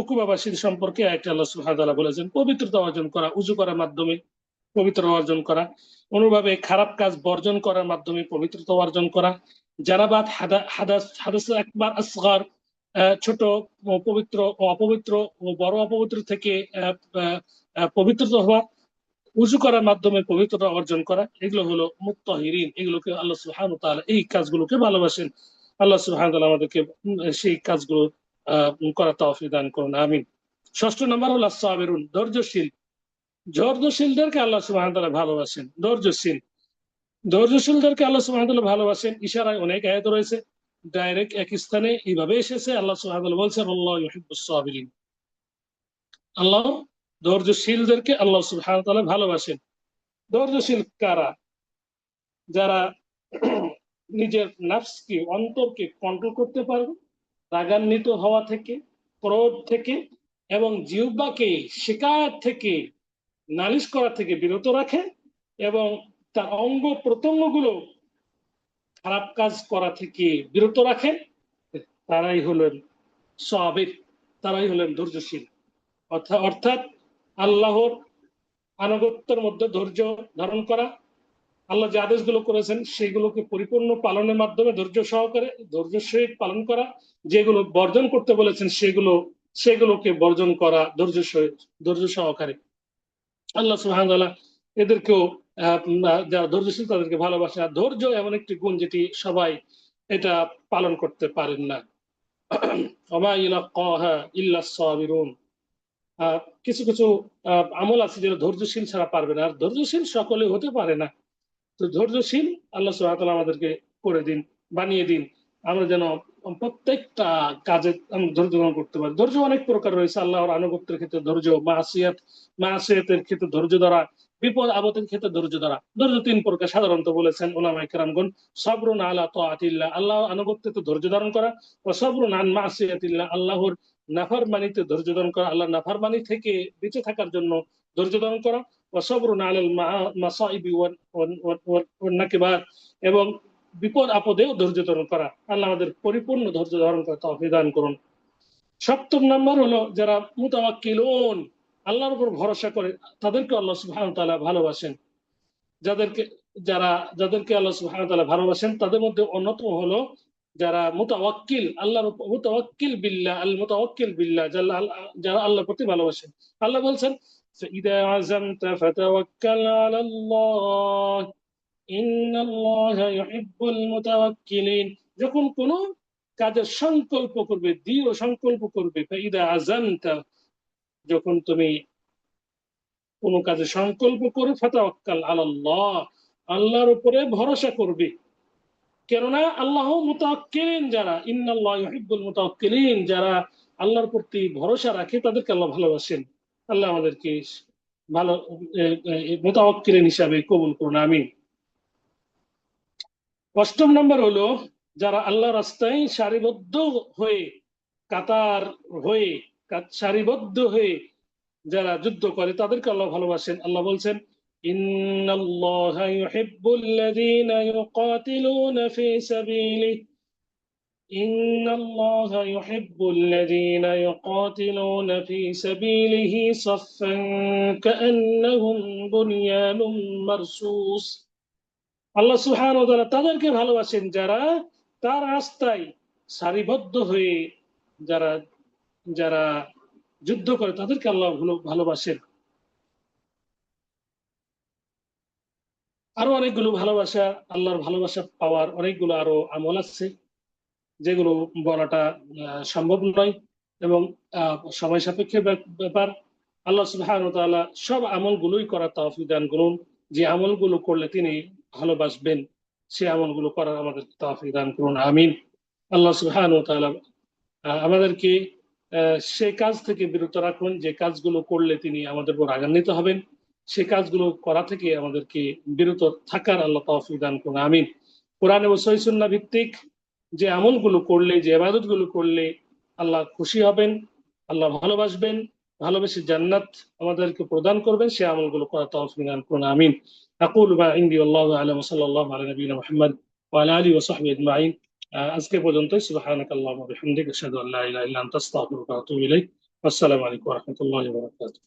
কুবাবাসীর সম্পর্কে একটা আল্লাহ সুবহানাহু ওয়া তাআলা বলেছেন, পবিত্রতা অর্জন করা, উযু করার মাধ্যমে পবিত্রতা অর্জন করা, অনুভাবে খারাপ কাজ বর্জন করার মাধ্যমে পবিত্রতা অর্জন করা, জানাবাত, হাদাস আকবার, আসগর, ছোট পবিত্র ও অপবিত্র ও বড় অপবিত্র থেকে পবিত্রতা হওয়া, উজু করার মাধ্যমে পবিত্রতা অর্জন করা, এগুলো হলো মুত্তাহহিরিন। এগুলোকে আল্লাহ সুবহানাহু ওয়া তাআলা, এই কাজগুলোকে ভালোবাসেন। আল্লাহ সুবহানাহু ওয়া তাআলা আমাদেরকে সেই কাজগুলো করার তৌফিক দান করুন, আমিন। ষষ্ঠ নম্বর হলো সাবিরুন, ধৈর্যশীল। ধৈর্যশীলদেরকে আল্লাহ সুবহানাহু ওয়া তাআলা ভালোবাসেন। ধৈর্যশীলদেরকে আল্লাহ সুবহানাহু ওয়া তাআলা ভালোবাসেন। ইশারায় অনেক আয়াত রয়েছে, ডাইরেক্ট এক স্থানে এইভাবে এসেছে। আল্লাহ সুবহানাহু ওয়া তাআলা বলছেন, আল্লাহু ইউহিব্বুস সাবিরিন। আল্লাহ ধৈর্যশীলদেরকে আল্লাহ সুবহানাহু ওয়া তাআলা ভালোবাসেন। ধৈর্যশীল কারা? যারা নিজের নাফসকে, অন্তরকে কন্ট্রোল করতে পারবে রাগান্বিত হওয়া থেকে, ক্রোধ থেকে, এবং জিহ্বাকে শিকায়ত থেকে, নালিশ করা থেকে বিরত রাখে, এবং তার অঙ্গ প্রত্যঙ্গগুলো খারাপ কাজ করা থেকে বিরত রাখে, তারাই হলেন সাবির, তারাই হলেন ধৈর্যশীল। অর্থাৎ আল্লাহর আনুগত্যের মধ্যে ধৈর্য ধারণ করা, আল্লাহ যে আদেশগুলো করেছেন সেগুলোকে পরিপূর্ণ পালনের মাধ্যমে ধৈর্য সহিত পালন করা, যেগুলো বর্জন করতে বলেছেন সেগুলোকে বর্জন করা ধৈর্য সহকারে। আল্লাহ সুবহানাহু ওয়া তাআলা এদেরকেও যারা ধৈর্যশীল তাদেরকে ভালোবাসে। আর ধৈর্য এমন একটি গুণ যেটি সবাই এটা পালন করতে পারেন না। ওমা ইলাক্কাহা ইল্লাস সাবিরুন। কিছু কিছু আমল আছে যেটা ধৈর্যশীল ছাড়া পারবে না, আর ধৈর্যশীল সকলে হতে পারে না। তো ধৈর্যশীল আল্লাহ সুবহানাহু ওয়া তাআলা আমাদেরকে করে দিন, বানিয়ে দিন, আমরা যেন প্রত্যেকটা কাজে ধৈর্য ধারণ করতে পারি। ধৈর্য অনেক প্রকার রয়েছে। আল্লাহর আনুগত্যের ক্ষেত্রে ধৈর্য, মাসিয়াতের ক্ষেত্রে ধৈর্য ধরা, বিপদ আপদের ক্ষেত্রে ধৈর্য ধরা। ধৈর্য তিন প্রকার সাধারণত বলেছেন উলামায়ে কেরামগণ। সবরুন আলা তাআতিল্লাহ, আল্লাহর আনুগত্যে ধৈর্য ধারণ করা, ওয়া সবরুন আন মাসিয়াতিল্লাহ, আল্লাহর নাফরমানিতে ধৈর্য ধারণ করা, আল্লাহর নাফরমানি থেকে বেঁচে থাকার জন্য ধৈর্য ধারণ করা, ওয়া সবরুন আলাল মাসাইবি ওয়ান নাকিবাত, এবং বিপদ আপদেও ধৈর্য ধারণ করা। আল্লাহ আমাদের পরিপূর্ণ ধৈর্য ধারণ করা তৌফিক দান করুন। সপ্তম নম্বর হলো যারা মুতাওয়াক্কিলুন, আল্লাহর উপর ভরসা করে, তাদেরকে আল্লাহ সুবহানাহু ওয়া তাআলা ভালোবাসেন। যাদেরকে আল্লাহ সুবহানাহু ওয়া তাআলা ভালোবাসেন তাদের মধ্যে অন্যতম হলো যারা মুতাওয়াক্কিল, আল্লাহর উপর মুতাওয়াক্কিল বিল্লাহ, যারা আল্লাহর প্রতি ভালোবাসেন। আল্লাহ বলছেন فإذا عزمت فتوكل على الله إن الله يحب المتوكلين। যখন কোনো কাজের সংকল্প করবে, দৃঢ় সংকল্প করবে, فإذا عزمت, যখন তুমি কোনো কাজে সংকল্প করে, ফাতাওয়াক্কাল আলাল্লাহ, আল্লাহর উপরে ভরসা করবে। কেননা আল্লাহ মুতাওয়াক্কিলিন, যারা ইন্নাল্লাহ ইউহিব্বুল মুতাওয়াক্কিলিন, যারা আল্লাহর প্রতি ভরসা রাখে তাদেরকে আল্লাহ ভালোবাসেন। আল্লাহ আমাদেরকে ভালো মুতাওয়াক্কিলিন হিসাবে কবুল করুন, আমিন। অষ্টম নম্বর হলো যারা আল্লাহ রাস্তায় সারিবদ্ধ হয়ে, কাতার হয়ে, সারিবদ্ধ হয়ে যারা যুদ্ধ করে তাদেরকে আল্লাহ ভালোবাসেন। আল্লাহ বলছেন ইন্নাল্লাহা ইউহিব্বুল্লাযীনা ইউকাতিলুনা ফী সাবিলিহি ইন্নাল্লাহা ইউহিব্বুল্লাযীনা ইউকাতিলুনা ফী সাবিলিহি সাফফান কাআন্নাহুম বুনয়ানুম মারসুস। আল্লাহ সুবহানাহু ওয়া তাআলা তাদেরকে ভালোবাসেন যারা তার রাস্তায় সারিবদ্ধ হয়ে যারা যারা যুদ্ধ করে, তাদেরকে আল্লাহ ভালোবাসেন। আরো অনেকগুলো ভালোবাসা, আল্লাহর ভালোবাসা পাওয়ার অনেকগুলো আরো আমল আছে যেগুলো বলাটা সম্ভব নয় এবং সময় সাপেক্ষ ব্যাপার। আল্লাহ সুবহানাহু ওয়া তাআলা সব আমলগুলোই করার তৌফিক দান করুন। যে আমলগুলো করলে তিনি ভালোবাসবেন সে আমলগুলো করার আমাদের তৌফিক দান করুন, আমিন। আল্লাহ সুবহানাহু ওয়া তাআলা আমাদেরকে সেই কাজ থেকে বিরত রাখুন যে কাজগুলো করলে তিনি আমাদের উপর রাগান্বিত হবেন। সেই কাজগুলো করা থেকে আমাদেরকে বিরত থাকার আল্লাহ তৌফিক দান করুন, আমিন। কোরআন এবং সহিহ সুন্নাহ ভিত্তিক যে আমলগুলো করলে, যে ইবাদতগুলো করলে আল্লাহ খুশি হবেন, আল্লাহ ভালোবাসবেন, ভালোবেসে জান্নাত আমাদেরকে প্রদান করবেন, সে আমলগুলো করার তৌফিক দান করুন, আমিন। আকুলু মা ইনদি ওয়াল্লাহু আ'লাম ওয়া সাল্লাল্লাহু আলা নবিয়িনা মুহাম্মদ ওয়া আলা আলিহি ওয়া সাহবিহি আজমাইন। আজকে পর্যন্তই। সুবহানাকাল্লাহুম্মা ওয়া বিহামদিকা আশহাদু আল্লা ইলাহা ইল্লা আনতা আস্তাগফিরুকা ওয়া আতুবু ইলাইক। আসসালামু আলাইকুম ওয়া রাহমাতুল্লাহি ওয়া বারাকাতুহু।